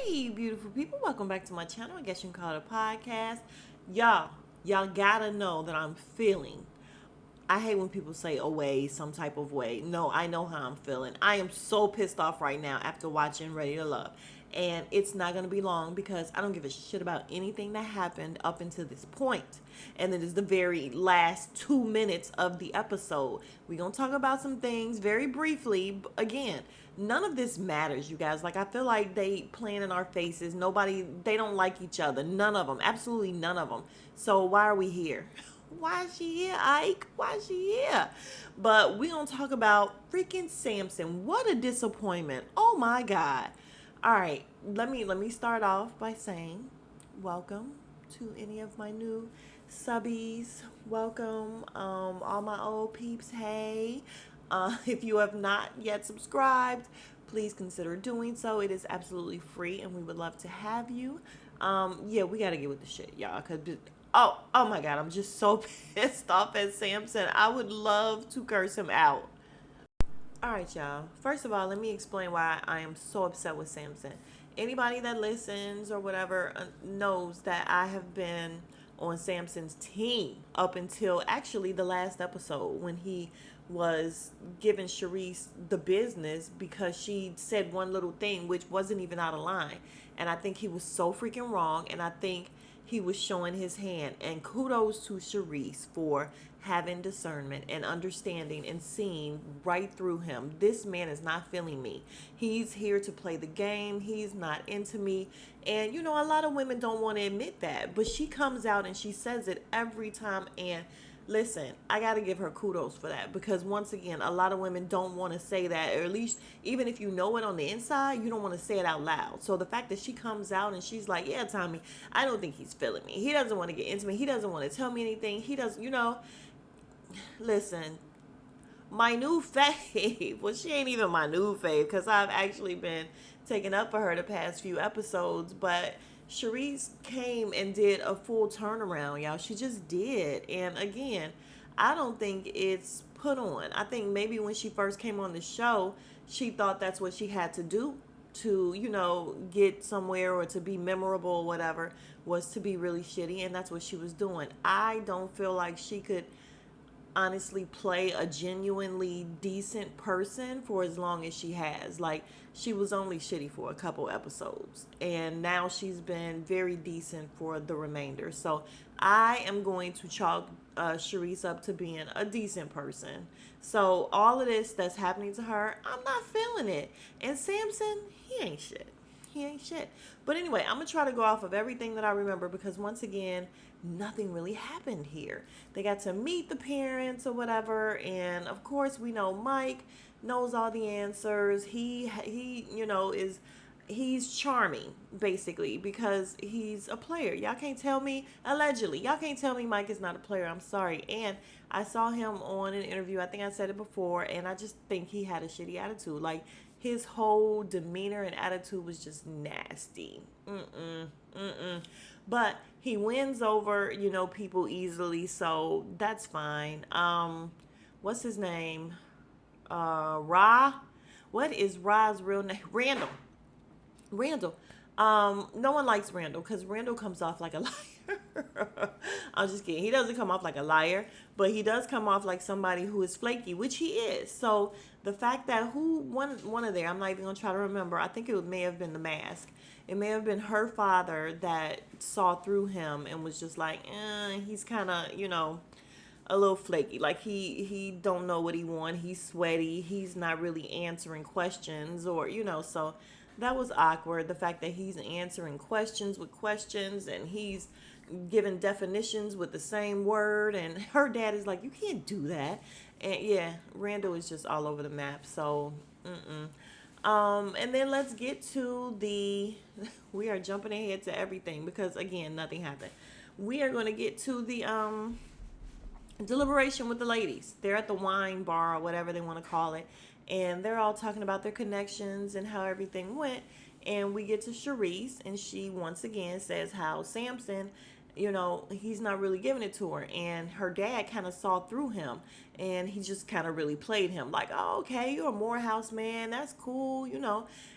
Hey, beautiful people, welcome back to my channel. I guess you can call it a podcast. Y'all gotta know that I'm feeling. I hate when people say away some type of way. No, I know how I'm feeling. I am so pissed off right now after watching Ready to Love. And it's not going to be long because I don't give a shit about anything that happened up until this point. And it is the very last 2 minutes of the episode. We're going to talk about some things very briefly. Again, none of this matters, you guys. Like, I feel like they playing in our faces. They don't like each other. None of them. Absolutely none of them. So why are we here? Why is she here, Ike? Why is she here? But we gonna talk about freaking Sampson. What a disappointment. Oh my God. All right, let me start off by saying welcome to any of my new subbies. Welcome, all my old peeps. Hey, if you have not yet subscribed, please consider doing so. It is absolutely free, and we would love to have you. Yeah, we gotta get with the shit, y'all. Cause oh my God, I'm just so pissed off at Sampson. I would love to curse him out. All right, y'all. First of all, let me explain why I am so upset with Sampson. Anybody that listens or whatever knows that I have been on Sampson's team up until actually the last episode when he was giving Sharice the business because she said one little thing which wasn't even out of line. And I think he was so freaking wrong. And I think he was showing his hand. And kudos to Sharice for having discernment and understanding and seeing right through him. This man is not feeling me. He's here to play the game. He's not into me. And you know, a lot of women don't want to admit that, but she comes out and she says it every time. And listen, I got to give her kudos for that because once again, a lot of women don't want to say that, or at least even if you know it on the inside, you don't want to say it out loud. So the fact that she comes out and she's like, yeah, Tommy, I don't think he's feeling me. He doesn't want to get into me. He doesn't want to tell me anything. He doesn't, listen, my new fave, well, she ain't even my new fave because I've actually been taking up for her the past few episodes, but Sharice came and did a full turnaround, y'all. She just did. And again, I don't think it's put on. I think maybe when she first came on the show, she thought that's what she had to do to, get somewhere or to be memorable or whatever, was to be really shitty. And that's what she was doing. I don't feel like she could honestly play a genuinely decent person for as long as she has. Like, she was only shitty for a couple episodes, and now she's been very decent for the remainder. So I am going to chalk Sharice up to being a decent person. So all of this that's happening to her, I'm not feeling it. And Sampson, he ain't shit. He ain't shit. But anyway, I'm going to try to go off of everything that I remember because once again, nothing really happened here. They got to meet the parents or whatever. And of course, we know Mike knows all the answers. He's charming basically because he's a player. Y'all can't tell me, allegedly, y'all can't tell me Mike is not a player. I'm sorry. And I saw him on an interview. I think I said it before, and I just think he had a shitty attitude. Like, his whole demeanor and attitude was just nasty. But he wins over, people easily, so that's fine. What's his name? Ra. What is Ra's real name? Randall. No one likes Randall because Randall comes off like a liar. I'm just kidding. He doesn't come off like a liar, but he does come off like somebody who is flaky, which he is. So the fact that one of there, I'm not even gonna try to remember. I think it may have been the mask. It may have been her father that saw through him and was just like, he's kind of, a little flaky. Like he don't know what he want. He's sweaty. He's not really answering questions or, so that was awkward. The fact that he's answering questions with questions and he's giving definitions with the same word, and her dad is like, you can't do that. And yeah, Randall is just all over the map. So and then let's get to we are jumping ahead to everything because again, nothing happened. We are going to get to the deliberation with the ladies. They're at the wine bar or whatever they want to call it, and they're all talking about their connections and how everything went. And we get to Sharice, and she once again says how Sampson he's not really giving it to her. And her dad kind of saw through him, and he just kind of really played him like, oh, okay, you're a Morehouse man. That's cool,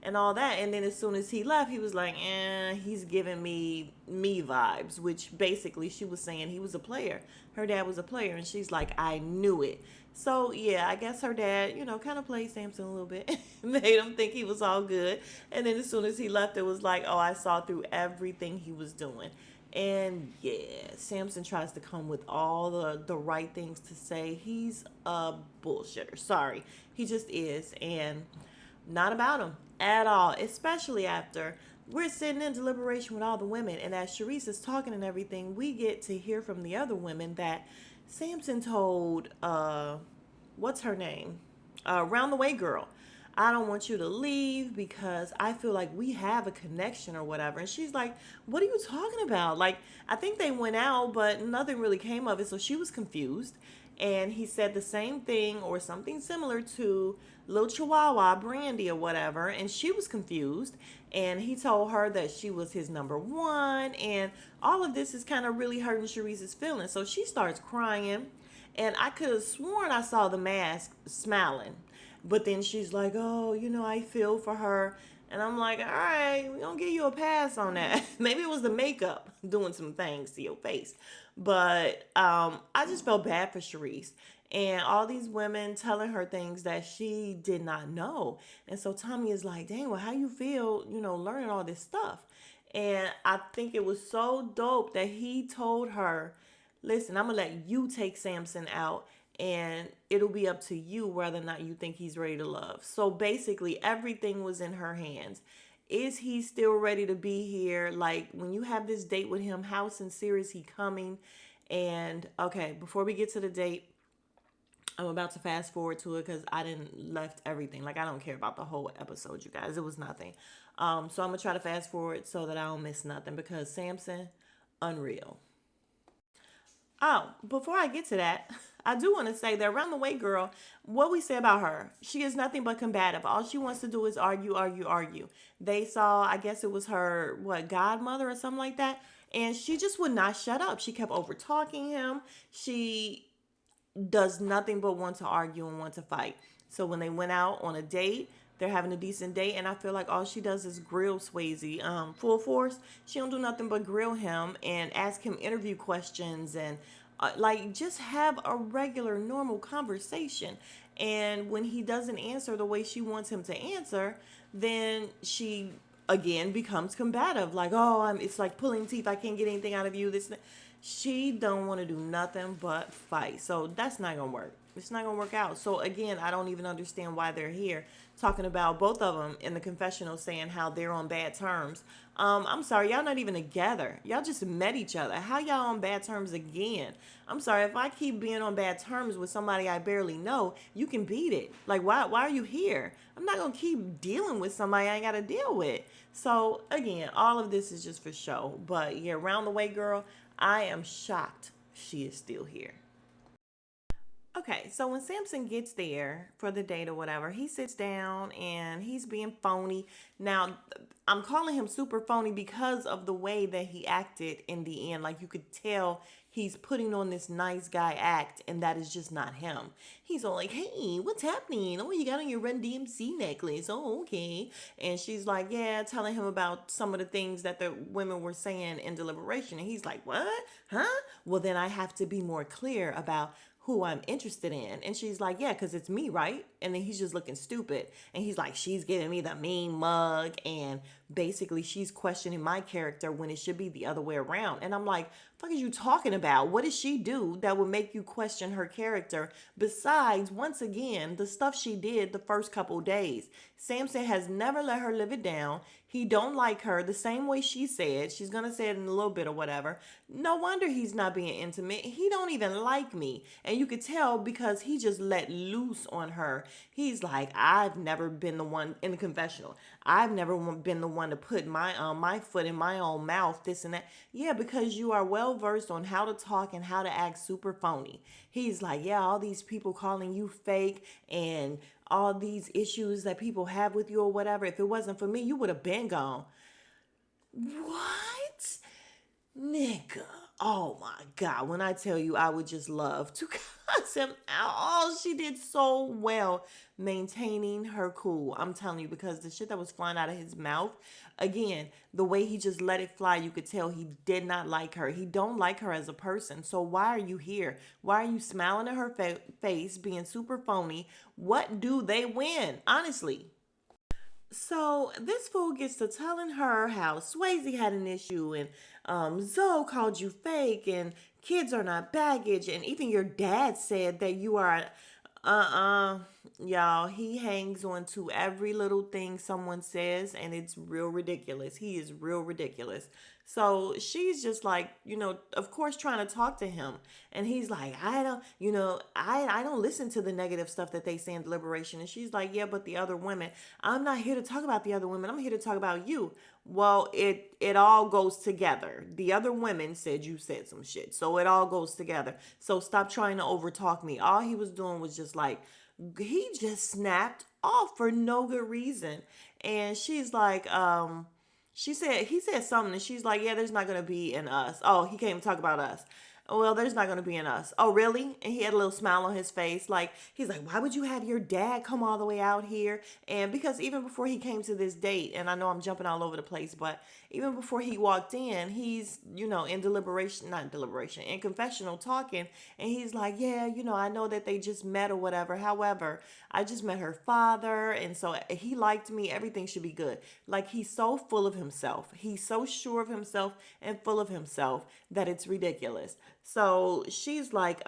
and all that. And then as soon as he left, he was like, he's giving me vibes, which basically she was saying he was a player. Her dad was a player, and she's like, I knew it. So yeah, I guess her dad, kind of played Sampson a little bit, made him think he was all good. And then as soon as he left, it was like, oh, I saw through everything he was doing. And yeah, Sampson tries to come with all the right things to say. He's a bullshitter. Sorry, he just is, and not about him at all. Especially after we're sitting in deliberation with all the women, and as Sharice is talking and everything, we get to hear from the other women that Sampson told what's her name? Round the Way Girl. I don't want you to leave because I feel like we have a connection or whatever. And she's like, what are you talking about? Like, I think they went out, but nothing really came of it. So she was confused. And he said the same thing or something similar to Little Chihuahua, Brandy, or whatever. And she was confused. And he told her that she was his number one. And all of this is kind of really hurting Sharice's feelings. So she starts crying. And I could have sworn I saw the mask smiling. But then she's like, oh, I feel for her. And I'm like, all right, we're going to give you a pass on that. Maybe it was the makeup doing some things to your face. But I just felt bad for Sharice. And all these women telling her things that she did not know. And so Tommy is like, dang, well, how you feel, learning all this stuff? And I think it was so dope that he told her, listen, I'm going to let you take Sampson out, and it'll be up to you whether or not you think he's ready to love. So basically, everything was in her hands. Is he still ready to be here? Like, when you have this date with him, how sincere is he coming? And okay, before we get to the date, I'm about to fast forward to it because I didn't left everything. Like, I don't care about the whole episode, you guys. It was nothing. So I'm gonna try to fast forward so that I don't miss nothing, because Sampson, unreal. Oh, before I get to that, I do want to say that Around the Way Girl, what we say about her, she is nothing but combative. All she wants to do is argue, argue, argue. They saw, I guess it was her, godmother or something like that. And she just would not shut up. She kept over talking him. She does nothing but want to argue and want to fight. So when they went out on a date, they're having a decent date, and I feel like all she does is grill Swayze full force. She don't do nothing but grill him and ask him interview questions, and like, just have a regular normal conversation. And when he doesn't answer the way she wants him to answer, then she again becomes combative, like, oh, it's like pulling teeth, I can't get anything out of you, this. She don't want to do nothing but fight. So that's not gonna work. It's not gonna work out. So again, I don't even understand why they're here talking about both of them in the confessional, saying how they're on bad terms. I'm sorry, y'all not even together. Y'all just met each other. How y'all on bad terms again? I'm sorry, if I keep being on bad terms with somebody I barely know, you can beat it. Like, why are you here? I'm not gonna keep dealing with somebody I ain't gotta deal with. So again, all of this is just for show. But yeah, Round the Way Girl, I am shocked she is still here. Okay, so when Sampson gets there for the date or whatever, he sits down and he's being phony. Now, I'm calling him super phony because of the way that he acted in the end. Like, you could tell he's putting on this nice guy act, and that is just not him. He's all like, hey, what's happening? Oh, you got on your Run DMC necklace. Oh, okay. And she's like, yeah, telling him about some of the things that the women were saying in deliberation. And he's like, what? Huh? Well, then I have to be more clear about who I'm interested in. And she's like, yeah, because it's me, right? And then he's just looking stupid. And he's like, she's giving me the mean mug. And basically she's questioning my character when it should be the other way around. And I'm like, fuck is you talking about? What did she do that would make you question her character? Besides, once again, the stuff she did the first couple days. Sampson has never let her live it down. He don't like her the same way she said. She's going to say it in a little bit or whatever. No wonder he's not being intimate. He don't even like me. And you could tell because he just let loose on her. He's like, I've never been the one in the confessional. I've never been the one to put my foot in my own mouth, this and that. Yeah, because you are well versed on how to talk and how to act super phony. He's like, yeah, all these people calling you fake and all these issues that people have with you or whatever. If it wasn't for me, you would have been gone. What? Nigga, oh my God. When I tell you, I would just love to cuss him out. Oh, she did so well maintaining her cool. I'm telling you, because the shit that was flying out of his mouth, again, the way he just let it fly, you could tell he did not like her. He don't like her as a person. So why are you here? Why are you smiling at her face, being super phony? What do they win? Honestly. So this fool gets to telling her how Swayze had an issue and Zoe called you fake and kids are not baggage and even your dad said that you are y'all, he hangs on to every little thing someone says and it's real ridiculous. He is real ridiculous. So she's just like, of course trying to talk to him. And he's like, I don't, I don't listen to the negative stuff that they say in deliberation. And she's like, yeah, but the other women, I'm not here to talk about the other women. I'm here to talk about you. Well, it all goes together. The other women said you said some shit. So it all goes together. So stop trying to overtalk me. All he was doing was just like, he just snapped off for no good reason. And she's like, he said something, and she's like, yeah, there's not going to be in us. Oh, he came to talk about us. Well, there's not going to be in us. Oh, really? And he had a little smile on his face. Like, he's like, why would you have your dad come all the way out here? And because even before he came to this date, and I know I'm jumping all over the place, but even before he walked in, he's, in deliberation, not deliberation, in confessional talking. And he's like, yeah, I know that they just met or whatever. However, I just met her father. And so he liked me. Everything should be good. Like, he's so full of himself. He's so sure of himself and full of himself that it's ridiculous. So she's like,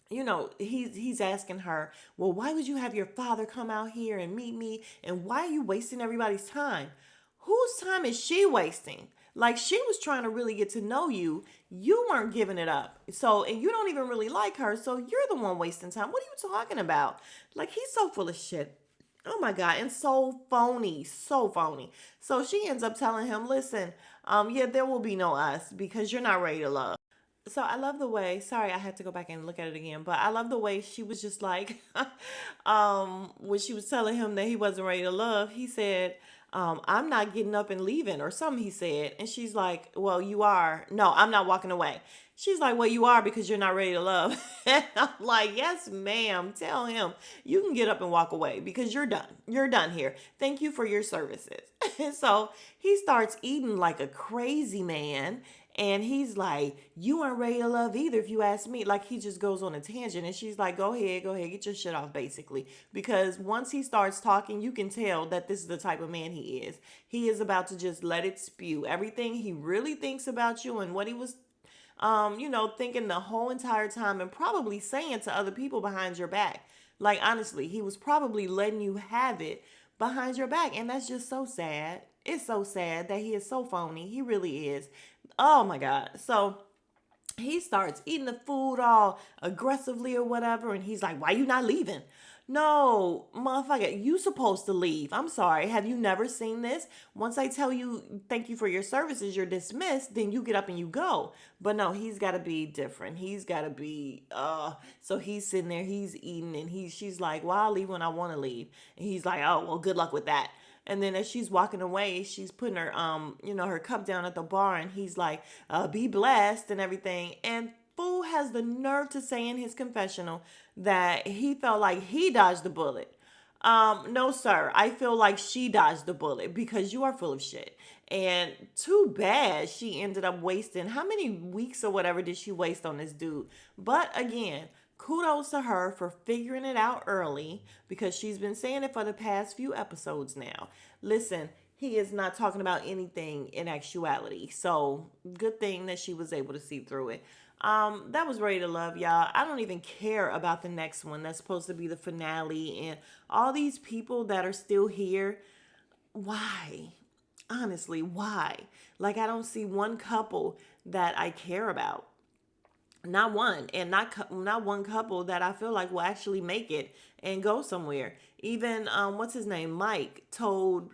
he's asking her, well, why would you have your father come out here and meet me? And why are you wasting everybody's time? Whose time is she wasting? Like, she was trying to really get to know you. You weren't giving it up. So, and you don't even really like her. So you're the one wasting time. What are you talking about? Like, he's so full of shit. Oh my God. And so phony, so phony. So she ends up telling him, listen, yeah, there will be no us because you're not ready to love. So I love the way, sorry, I had to go back and look at it again, but I love the way she was just like, when she was telling him that he wasn't ready to love, he said, I'm not getting up and leaving or something, he said. And she's like, well, you are. No, I'm not walking away. She's like, well, you are because you're not ready to love. And I'm like, yes, ma'am. Tell him you can get up and walk away because you're done. You're done here. Thank you for your services. And so he starts eating like a crazy man. And he's like, you aren't ready to love either, if you ask me. Like, he just goes on a tangent. And she's like, go ahead, get your shit off, basically. Because once he starts talking, you can tell that this is the type of man he is. He is about to just let it spew. Everything he really thinks about you and what he was thinking the whole entire time and probably saying to other people behind your back. Like, honestly, he was probably letting you have it behind your back. And that's just so sad. It's so sad that he is so phony. He really is. Oh my God. So he starts eating the food all aggressively or whatever. And he's like, why you not leaving? No, motherfucker, you supposed to leave. I'm sorry. Have you never seen this? Once I tell you thank you for your services, you're dismissed, then you get up and you go. But no, he's got to be different. He's got to be so he's sitting there, he's eating and she's like, "Well, I'll leave when I want to leave." And he's like, "Oh, well, good luck with that." And then as she's walking away, she's putting her her cup down at the bar and he's like, "Be blessed" and everything. And fool has the nerve to say in his confessional that he felt like he dodged the bullet. No, sir. I feel like she dodged the bullet because you are full of shit. And too bad she ended up wasting how many weeks or whatever did she waste on this dude? But again, kudos to her for figuring it out early because she's been saying it for the past few episodes now. Listen, he is not talking about anything in actuality. So good thing that she was able to see through it. That was Ready to Love, y'all. I don't even care about the next one that's supposed to be the finale and all these people that are still here. Why? Honestly, why? Like, I don't see one couple that I care about. Not one, and not one couple that I feel like will actually make it and go somewhere. Even what's his name? Mike told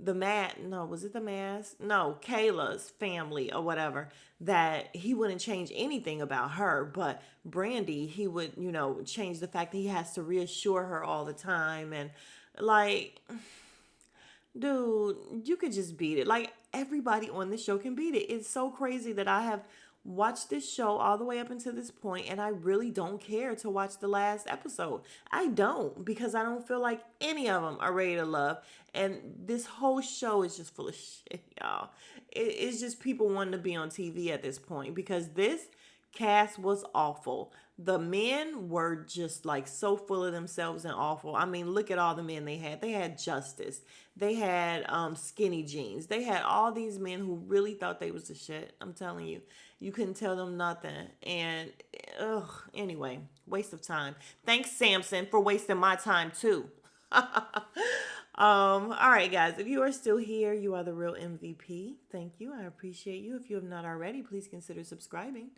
the Matt, no, was it the Mass? No, Kayla's family or whatever, that he wouldn't change anything about her, but Brandy, he would, change the fact that he has to reassure her all the time. And like, dude, you could just beat it. Like everybody on this show can beat it. It's so crazy that I have watched this show all the way up until this point and I really don't care to watch the last episode. I don't because I don't feel like any of them are ready to love. And this whole show is just full of shit, y'all. It's just people wanting to be on TV at this point because this cast was awful. The men were just like so full of themselves and awful. I mean, look at all the men they had. They had Justice. They had Skinny Jeans. They had all these men who really thought they was the shit. I'm telling you, you couldn't tell them nothing. And anyway, waste of time. Thanks, Sampson, for wasting my time too. All right, guys. If you are still here, you are the real MVP. Thank you. I appreciate you. If you have not already, please consider subscribing.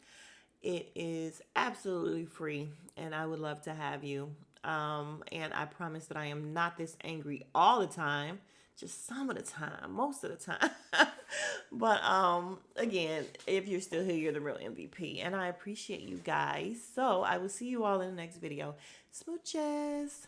It is absolutely free, and I would love to have you. And I promise that I am not this angry all the time, just some of the time, most of the time. But again, if you're still here, you're the real MVP, and I appreciate you guys. So I will see you all in the next video. Smooches.